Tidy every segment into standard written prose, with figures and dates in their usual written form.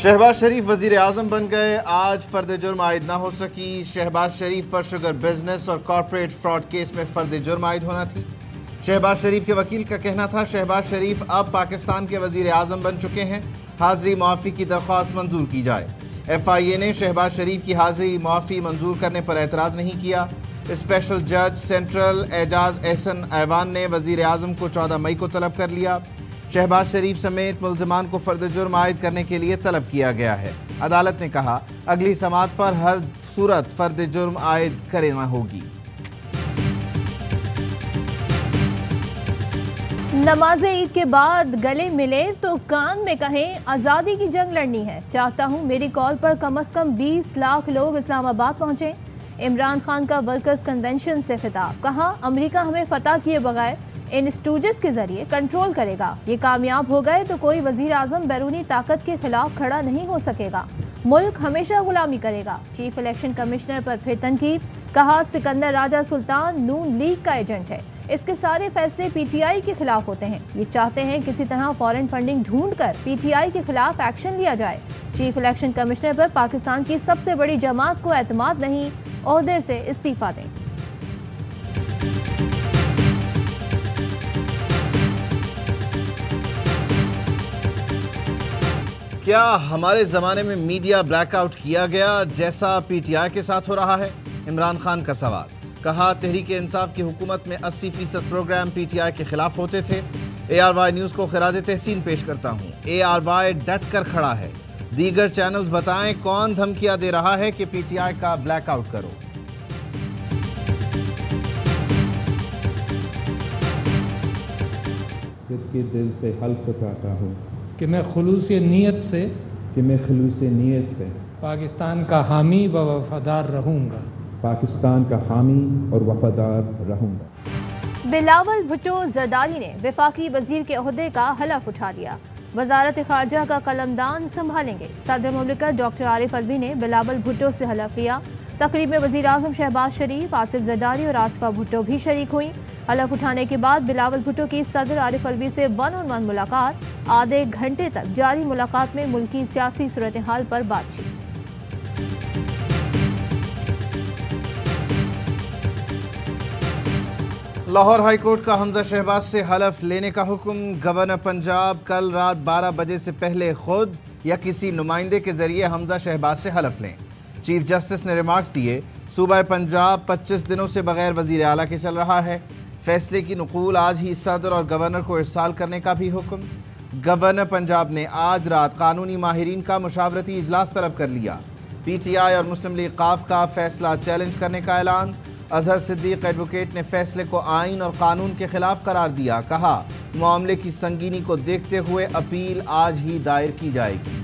شہباز شریف وزیر اعظم بن گئے، آج فرد جرم عائد نہ ہو سکی۔ شہباز شریف پر شوگر بزنس اور کارپوریٹ فراڈ کیس میں فرد جرم عائد ہونا تھی۔ شہباز شریف کے وکیل کا کہنا تھا شہباز شریف اب پاکستان کے وزیر اعظم بن چکے ہیں، حاضری معافی کی درخواست منظور کی جائے۔ ایف آئی اے نے شہباز شریف کی حاضری معافی منظور کرنے پر اعتراض نہیں کیا۔ اسپیشل جج سینٹرل اعجاز احسن ایوان نے وزیر اعظم کو 14 مئی کو طلب کر لیا۔ شہباز شریف سمیت ملزمان کو فرد جرم عائد کرنے کے لیے طلب کیا گیا ہے۔ عدالت نے کہا اگلی سماعت پر ہر صورت فرد جرم عائد کرنا ہوگی۔ نماز عید کے بعد گلے ملے تو کان میں کہیں آزادی کی جنگ لڑنی ہے، چاہتا ہوں میری کال پر کم از کم 20 لاکھ لوگ اسلام آباد پہنچیں۔ عمران خان کا ورکرز کنونشن سے خطاب، کہا امریکہ ہمیں فتح کیے بغیر ان اسٹوجز کے ذریعے کنٹرول کرے گا، یہ کامیاب ہو گئے تو کوئی وزیر اعظم بیرونی طاقت کے خلاف کھڑا نہیں ہو سکے گا، ملک ہمیشہ غلامی کرے گا۔ چیف الیکشن کمشنر پر پھر تنقید، کہا سکندر راجہ سلطان نون لیگ کا ایجنٹ ہے، اس کے سارے فیصلے پی ٹی آئی کے خلاف ہوتے ہیں، یہ چاہتے ہیں کسی طرح فورن فنڈنگ ڈھونڈ کر پی ٹی آئی کے خلاف ایکشن لیا جائے۔ چیف الیکشن کمشنر پر پاکستان کی سب سے بڑی جماعت کو اعتماد نہیں، عہدے سے استعفیٰ دیں۔ کیا ہمارے زمانے میں میڈیا بلیک آؤٹ کیا گیا جیسا پی ٹی آئی کے ساتھ ہو رہا ہے؟ عمران خان کا سوال، کہا تحریک انصاف کی حکومت میں 80% پروگرام پی ٹی آئی کے خلاف ہوتے تھے۔ اے آر وائی نیوز کو خراج تحسین پیش کرتا ہوں، اے آر وائی ڈٹ کر کھڑا ہے، دیگر چینلز بتائیں کون دھمکیاں دے رہا ہے کہ پی ٹی آئی کا بلیک آؤٹ کرو۔ صدقے دل سے حلف اٹھاتا ہوں کہ میں خلوص نیت سے پاکستان کا حامی و وفادار رہوں گا۔ پاکستان کا حامی اور وفادار رہوں گا۔ بلاول بھٹو زرداری نے وفاقی وزیر کے عہدے کا حلف اٹھا لیا، وزارت خارجہ کا قلمدان سنبھالیں گے۔ صدر مملکت ڈاکٹر عارف الوی نے بلاول بھٹو سے حلف لیا۔ تقریب میں وزیر اعظم شہباز شریف، آصف زرداری اور آصفہ بھٹو بھی شریک ہوئیں۔ حلف اٹھانے کے بعد بلاول بھٹو کی صدر عارف الوی سے 1 on 1 ملاقات، آدھے گھنٹے تک جاری ملاقات میں ملکی سیاسی صورتحال پر بات چیت۔ لاہور ہائی کورٹ کا حمزہ شہباز سے حلف لینے کا حکم، گورنر پنجاب کل رات 12 بجے سے پہلے خود یا کسی نمائندے کے ذریعے حمزہ شہباز سے حلف لیں۔ چیف جسٹس نے ریمارکس دیے، صوبہ پنجاب 25 دنوں سے بغیر وزیر اعلیٰ کے چل رہا ہے، فیصلے کی نقول آج ہی صدر اور گورنر کو ارسال کرنے کا بھی حکم۔ گورنر پنجاب نے آج رات قانونی ماہرین کا مشاورتی اجلاس طلب کر لیا۔ پی ٹی آئی اور مسلم لیگ ق کا فیصلہ چیلنج کرنے کا اعلان، اظہر صدیق ایڈوکیٹ نے فیصلے کو آئین اور قانون کے خلاف قرار دیا، کہا معاملے کی سنگینی کو دیکھتے ہوئے اپیل آج ہی دائر کی جائے گی۔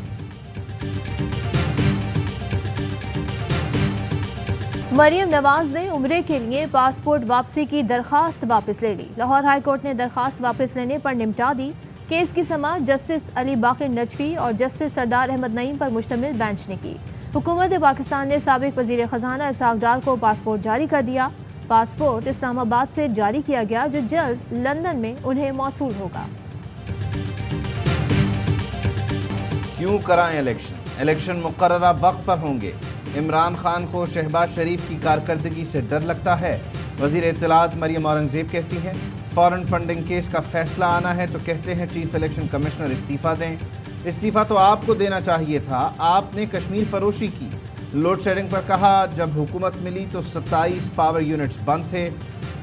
مریم نواز نے عمرے کے لیے پاسپورٹ واپسی کی درخواست واپس لے لی۔ لاہور ہائی کورٹ نے درخواست واپس لینے پر نمٹا دی۔ کیس کی سماعت جسٹس علی باقر نجفی اور جسٹس سردار احمد نعیم پر مشتمل بینچ نے کی۔ حکومت پاکستان نے سابق وزیر خزانہ اسحاق ڈار کو پاسپورٹ جاری کر دیا۔ پاسپورٹ اسلام آباد سے جاری کیا گیا، جو جلد لندن میں انہیں موصول ہوگا۔ کیوں کرائیں الیکشن مقررہ وقت پر ہوں گے؟ عمران خان کو شہباز شریف کی کارکردگی سے ڈر لگتا ہے، وزیر اطلاعات مریم اورنگزیب کہتی ہیں۔ فورن فنڈنگ کیس کا فیصلہ آنا ہے تو کہتے ہیں چیف الیکشن کمشنر استعفیٰ دیں۔ استعفیٰ تو آپ کو دینا چاہیے تھا، آپ نے کشمیر فروشی کی۔ لوڈ شیڈنگ پر کہا جب حکومت ملی تو 27 پاور یونٹس بند تھے،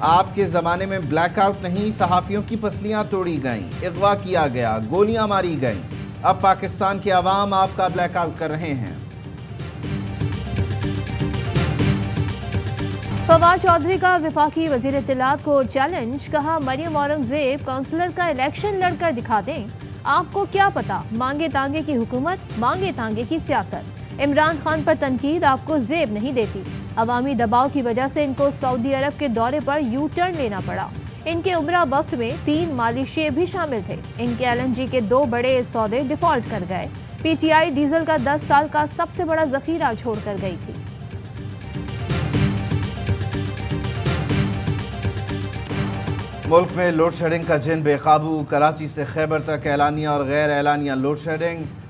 آپ کے زمانے میں بلیک آؤٹ نہیں، صحافیوں کی پسلیاں توڑی گئیں، اغوا کیا گیا، گولیاں ماری گئیں، اب پاکستان کے عوام آپ کا بلیک آؤٹ کر رہے ہیں۔ فواد چودھری کا وفاقی وزیر اطلاعات کو چیلنج، کہا مریم اورنگزیب کونسلر کا الیکشن لڑ کر دکھا دیں، آپ کو کیا پتا، مانگے تانگے کی حکومت، مانگے تانگے کی سیاست۔ عمران خان پر تنقید، آپ کو زیب نہیں دیتی، عوامی دباؤ کی وجہ سے ان کو سعودی عرب کے دورے پر یو ٹرن لینا پڑا۔ ان کے عمرہ وقت میں 3 مالی شے بھی شامل تھے، ان کے ایل این جی کے 2 بڑے سودے ڈیفالٹ کر گئے، پی ٹی آئی ڈیزل کا 10 سال کا سب سے بڑا ذخیرہ چھوڑ کر گئی تھی۔ ملک میں لوڈ شیڈنگ کا جن بے قابو، کراچی سے خیبر تک اعلانیہ اور غیر اعلانیہ load shedding,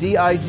DIG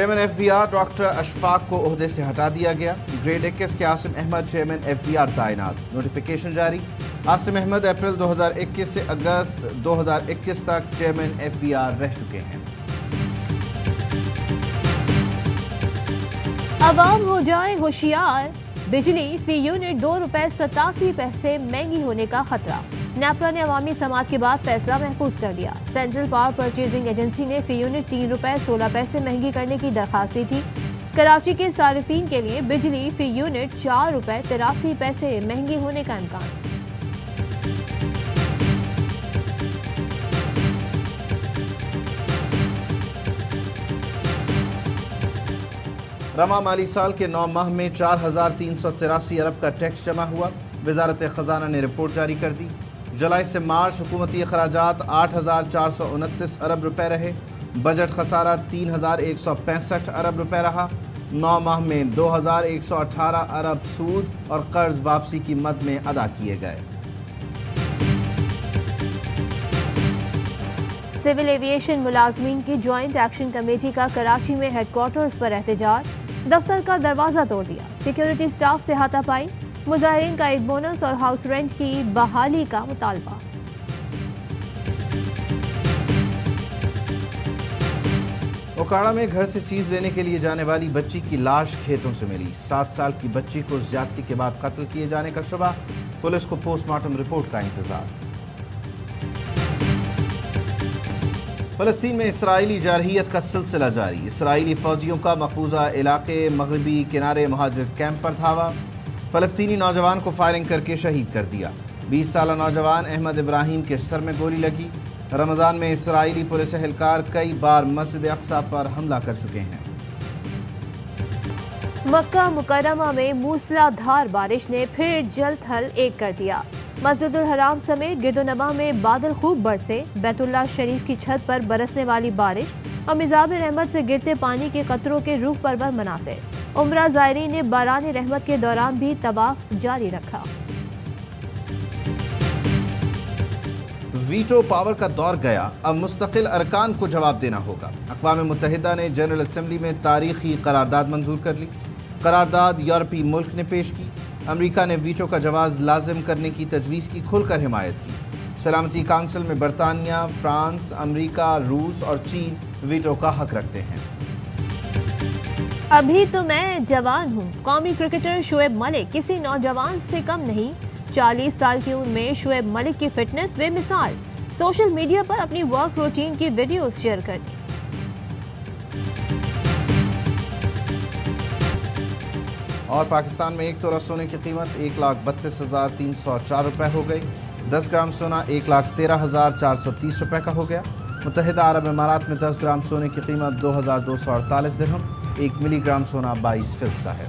chairman F B R doctor Ashfaq کو عہدے سے ہٹا دیا گیا. گریڈ 21 کے Asim Ahmad chairman F B R تعینات. نوٹیفیکیشن جاری. عاصم احمد اپریل 2021 سے اگست 2021 تک چیئرمین ایف بی آر رہ چکے ہیں. عوام ہو جائیں ہوشیار، بجلی فی یونٹ 2 روپے 87 پیسے مہنگی ہونے کا خطرہ. نیپرا نے عوامی سماعت کے بعد فیصلہ محفوظ کر دیا. سینٹرل پاور پرچیزنگ ایجنسی نے فی یونٹ 3 روپے 16 پیسے مہنگی کرنے کی درخواست دی تھی. کراچی کے صارفین کے لیے بجلی فی یونٹ 4 روپے 83 پیسے مہنگی ہونے کا امکان. رواں مالی سال کے 9 ماہ میں 4,383 ارب کا ٹیکس جمع ہوا. وزارت خزانہ نے رپورٹ جاری کر دی. جولائی سے مارچ حکومتی اخراجات 8,429 ارب روپے رہے. بجٹ خسارہ 3,165 ارب روپے رہا. 9 ماہ میں 2,118 ارب سود اور قرض واپسی کی مد میں ادا کیے گئے. سول ایویشن ملازمین کی جوائنٹ ایکشن کمیٹی کا کراچی میں ہیڈ کوارٹرز پر احتجاج. دفتر کا دروازہ توڑ دیا. سیکیورٹی سٹاف سے ہاتھا پائی. مظاہرین کا ایک بونس اور ہاؤس رینٹ کی بحالی کا مطالبہ. اوکاڑا میں گھر سے چیز لینے کے لیے جانے والی بچی کی لاش کھیتوں سے ملی. 7 سال کی بچی کو زیادتی کے بعد قتل کیے جانے کا شبہ. پولیس کو پوسٹ مارٹم رپورٹ کا انتظار. فلسطین میں اسرائیلی جارحیت کا سلسلہ جاری. اسرائیلی فوجیوں کا مقبوضہ علاقے مغربی کنارے مہاجر کیمپ پر دھاوا. فلسطینی نوجوان کو فائرنگ کر کے شہید کر دیا. 20 سالہ نوجوان احمد ابراہیم کے سر میں گولی لگی. رمضان میں اسرائیلی پولیس اہلکار کئی بار مسجد اقصی پر حملہ کر چکے ہیں. مکہ مکرمہ میں موسلا دھار بارش نے پھر جل تھل ایک کر دیا. مسجد الحرام سمیت گرد و نواح میں بادل خوب برسے. بیت اللہ شریف کی چھت پر برسنے والی بارش اور مزاب رحمت سے گرتے پانی کے قطروں کے روح پرور مناظر. عمرہ زائرین نے باران رحمت کے دوران بھی طواف جاری رکھا. ویٹو پاور کا دور گیا. اب مستقل ارکان کو جواب دینا ہوگا. اقوام متحدہ نے جنرل اسمبلی میں تاریخی قرارداد منظور کر لی. قرارداد یورپی ملک نے پیش کی. امریکہ نے ویٹو کا جواز لازم کرنے کی تجویز کی کھل کر حمایت کی. سلامتی کونسل میں برطانیہ، فرانس، امریکہ، روس اور چین ویٹو کا حق رکھتے ہیں. ابھی تو میں جوان ہوں. قومی کرکٹر شعیب ملک کسی نوجوان سے کم نہیں. 40 سال کی عمر میں شعیب ملک کی فٹنس بے مثال. سوشل میڈیا پر اپنی ورک روٹین کی ویڈیوز شیئر کر دی. اور پاکستان میں 1 تولہ سونے کی قیمت 1,32,304 روپے ہو گئی. 10 گرام سونا 1,13,430 روپے کا ہو گیا. متحدہ عرب امارات میں 10 گرام سونے کی قیمت 2,248 درہم. 1 ملی گرام سونا 22 فلس کا ہے.